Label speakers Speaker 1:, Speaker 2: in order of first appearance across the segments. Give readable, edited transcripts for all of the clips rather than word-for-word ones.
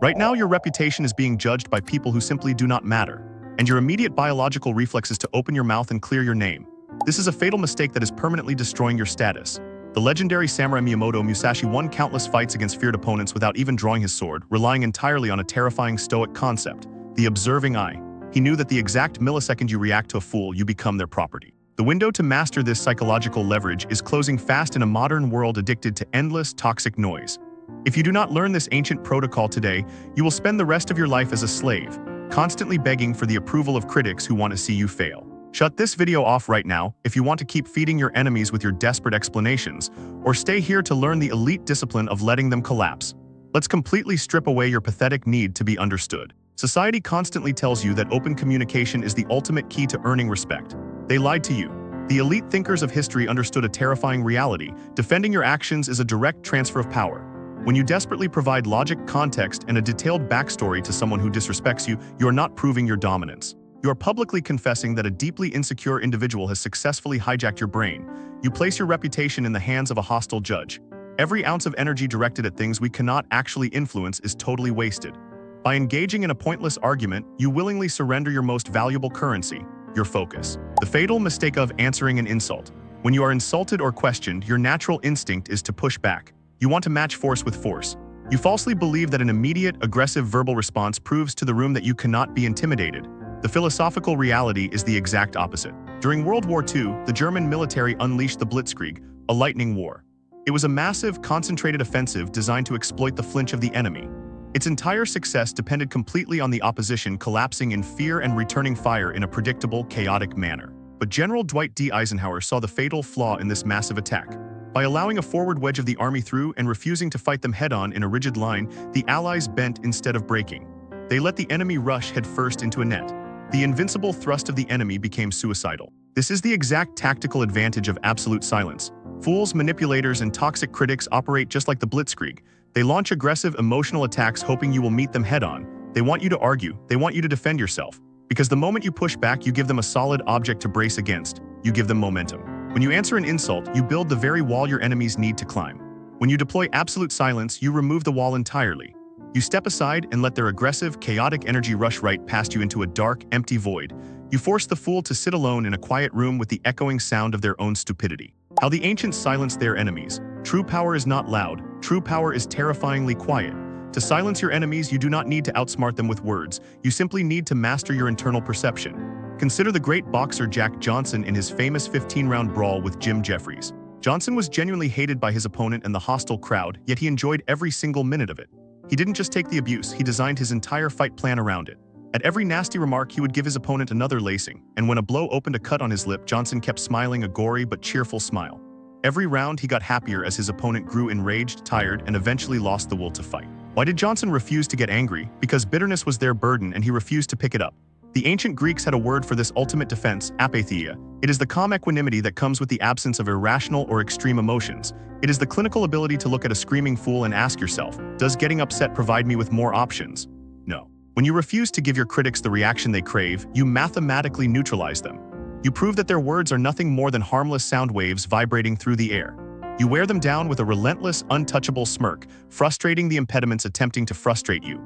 Speaker 1: Right now, your reputation is being judged by people who simply do not matter, and your immediate biological reflex is to open your mouth and clear your name. This is a fatal mistake that is permanently destroying your status. The legendary samurai Miyamoto Musashi won countless fights against feared opponents without even drawing his sword, relying entirely on a terrifying Stoic concept, the observing eye. He knew that the exact millisecond you react to a fool, you become their property. The window to master this psychological leverage is closing fast in a modern world addicted to endless, toxic noise. If you do not learn this ancient protocol today, you will spend the rest of your life as a slave, constantly begging for the approval of critics who want to see you fail. Shut this video off right now if you want to keep feeding your enemies with your desperate explanations, or stay here to learn the elite discipline of letting them collapse. Let's completely strip away your pathetic need to be understood. Society constantly tells you that open communication is the ultimate key to earning respect. They lied to you. The elite thinkers of history understood a terrifying reality. Defending your actions is a direct transfer of power. When you desperately provide logic, context, and a detailed backstory to someone who disrespects you, you are not proving your dominance. You are publicly confessing that a deeply insecure individual has successfully hijacked your brain. You place your reputation in the hands of a hostile judge. Every ounce of energy directed at things we cannot actually influence is totally wasted. By engaging in a pointless argument, you willingly surrender your most valuable currency, your focus. The fatal mistake of answering an insult. When you are insulted or questioned, your natural instinct is to push back. You want to match force with force. You falsely believe that an immediate, aggressive verbal response proves to the room that you cannot be intimidated. The philosophical reality is the exact opposite. During World War II, the German military unleashed the Blitzkrieg, a lightning war. It was a massive, concentrated offensive designed to exploit the flinch of the enemy. Its entire success depended completely on the opposition collapsing in fear and returning fire in a predictable, chaotic manner. But General Dwight D. Eisenhower saw the fatal flaw in this massive attack. By allowing a forward wedge of the army through and refusing to fight them head-on in a rigid line, the Allies bent instead of breaking. They let the enemy rush headfirst into a net. The invincible thrust of the enemy became suicidal. This is the exact tactical advantage of absolute silence. Fools, manipulators, and toxic critics operate just like the Blitzkrieg. They launch aggressive, emotional attacks hoping you will meet them head-on. They want you to argue. They want you to defend yourself. Because the moment you push back, you give them a solid object to brace against. You give them momentum. When you answer an insult, you build the very wall your enemies need to climb. When you deploy absolute silence, you remove the wall entirely. You step aside and let their aggressive, chaotic energy rush right past you into a dark, empty void. You force the fool to sit alone in a quiet room with the echoing sound of their own stupidity. How the ancients silenced their enemies. True power is not loud. True power is terrifyingly quiet. To silence your enemies, you do not need to outsmart them with words. You simply need to master your internal perception. Consider the great boxer Jack Johnson in his famous 15-round brawl with Jim Jeffries. Johnson was genuinely hated by his opponent and the hostile crowd, yet he enjoyed every single minute of it. He didn't just take the abuse, he designed his entire fight plan around it. At every nasty remark, he would give his opponent another lacing, and when a blow opened a cut on his lip, Johnson kept smiling a gory but cheerful smile. Every round, he got happier as his opponent grew enraged, tired, and eventually lost the will to fight. Why did Johnson refuse to get angry? Because bitterness was their burden and he refused to pick it up. The ancient Greeks had a word for this ultimate defense, apatheia. It is the calm equanimity that comes with the absence of irrational or extreme emotions. It is the clinical ability to look at a screaming fool and ask yourself, does getting upset provide me with more options? No. When you refuse to give your critics the reaction they crave, you mathematically neutralize them. You prove that their words are nothing more than harmless sound waves vibrating through the air. You wear them down with a relentless, untouchable smirk, frustrating the impediments attempting to frustrate you.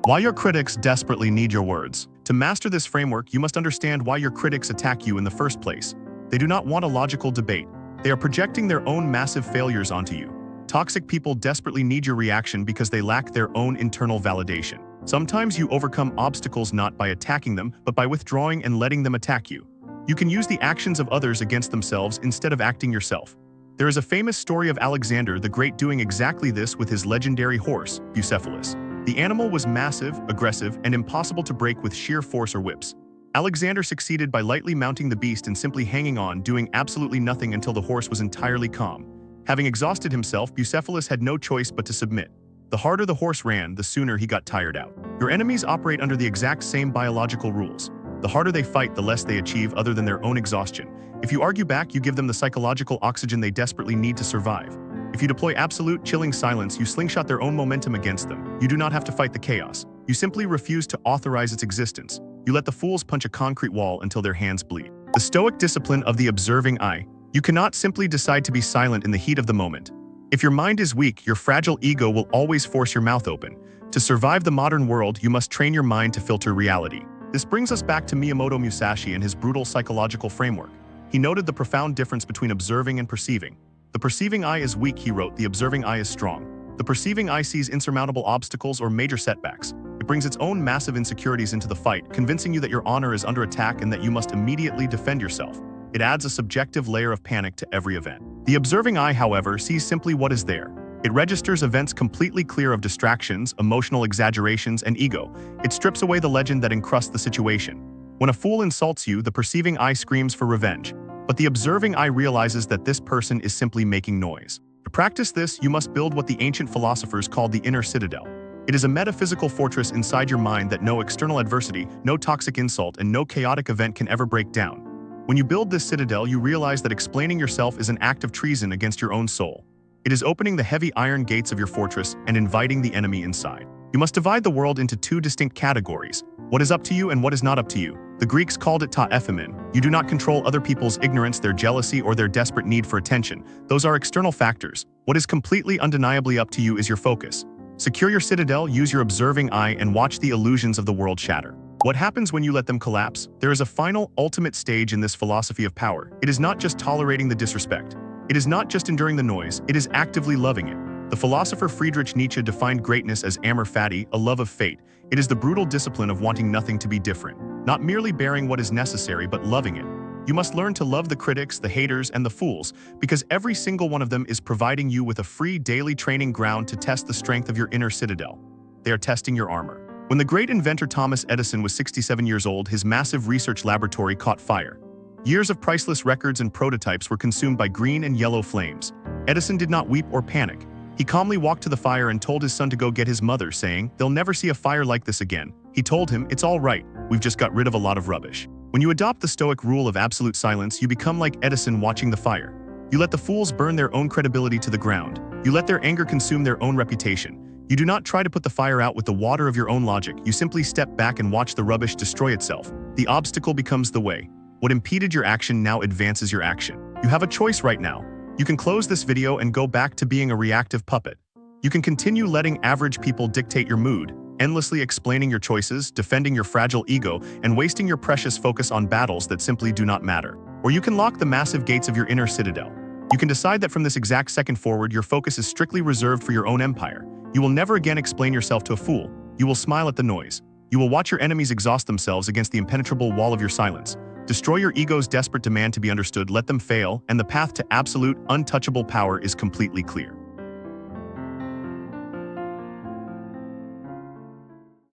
Speaker 1: Why your critics desperately need your words. To master this framework, you must understand why your critics attack you in the first place. They do not want a logical debate. They are projecting their own massive failures onto you. Toxic people desperately need your reaction because they lack their own internal validation. Sometimes you overcome obstacles not by attacking them, but by withdrawing and letting them attack you. You can use the actions of others against themselves instead of acting yourself. There is a famous story of Alexander the Great doing exactly this with his legendary horse, Bucephalus. The animal was massive, aggressive, and impossible to break with sheer force or whips. Alexander succeeded by lightly mounting the beast and simply hanging on, doing absolutely nothing until the horse was entirely calm. Having exhausted himself, Bucephalus had no choice but to submit. The harder the horse ran, the sooner he got tired out. Your enemies operate under the exact same biological rules. The harder they fight, the less they achieve other than their own exhaustion. If you argue back, you give them the psychological oxygen they desperately need to survive. If you deploy absolute, chilling silence, you slingshot their own momentum against them. You do not have to fight the chaos. You simply refuse to authorize its existence. You let the fools punch a concrete wall until their hands bleed. The Stoic discipline of the observing eye. You cannot simply decide to be silent in the heat of the moment. If your mind is weak, your fragile ego will always force your mouth open. To survive the modern world, you must train your mind to filter reality. This brings us back to Miyamoto Musashi and his brutal psychological framework. He noted the profound difference between observing and perceiving. The perceiving eye is weak, he wrote, the observing eye is strong. The perceiving eye sees insurmountable obstacles or major setbacks. It brings its own massive insecurities into the fight, convincing you that your honor is under attack and that you must immediately defend yourself. It adds a subjective layer of panic to every event. The observing eye, however, sees simply what is there. It registers events completely clear of distractions, emotional exaggerations, and ego. It strips away the legend that encrusts the situation. When a fool insults you, the perceiving eye screams for revenge. But the observing eye realizes that this person is simply making noise. To practice this, you must build what the ancient philosophers called the inner citadel. It is a metaphysical fortress inside your mind that no external adversity, no toxic insult, and no chaotic event can ever break down. When you build this citadel, you realize that explaining yourself is an act of treason against your own soul. It is opening the heavy iron gates of your fortress and inviting the enemy inside. You must divide the world into two distinct categories: what is up to you and what is not up to you. The Greeks called it ta ephimin. You do not control other people's ignorance, their jealousy, or their desperate need for attention. Those are external factors. What is completely undeniably up to you is your focus. Secure your citadel, use your observing eye, and watch the illusions of the world shatter. What happens when you let them collapse? There is a final, ultimate stage in this philosophy of power. It is not just tolerating the disrespect. It is not just enduring the noise, it is actively loving it. The philosopher Friedrich Nietzsche defined greatness as amor fati, a love of fate. It is the brutal discipline of wanting nothing to be different. Not merely bearing what is necessary, but loving it. You must learn to love the critics, the haters, and the fools, because every single one of them is providing you with a free daily training ground to test the strength of your inner citadel. They are testing your armor. When the great inventor Thomas Edison was 67 years old, his massive research laboratory caught fire. Years of priceless records and prototypes were consumed by green and yellow flames. Edison did not weep or panic. He calmly walked to the fire and told his son to go get his mother, saying, "They'll never see a fire like this again." He told him, "It's all right, we've just got rid of a lot of rubbish." When you adopt the Stoic rule of absolute silence, you become like Edison watching the fire. You let the fools burn their own credibility to the ground. You let their anger consume their own reputation. You do not try to put the fire out with the water of your own logic. You simply step back and watch the rubbish destroy itself. The obstacle becomes the way. What impeded your action now advances your action. You have a choice right now. You can close this video and go back to being a reactive puppet. You can continue letting average people dictate your mood, endlessly explaining your choices, defending your fragile ego, and wasting your precious focus on battles that simply do not matter. Or you can lock the massive gates of your inner citadel. You can decide that from this exact second forward, your focus is strictly reserved for your own empire. You will never again explain yourself to a fool. You will smile at the noise. You will watch your enemies exhaust themselves against the impenetrable wall of your silence. Destroy your ego's desperate demand to be understood, let them fail, and the path to absolute, untouchable power is completely clear.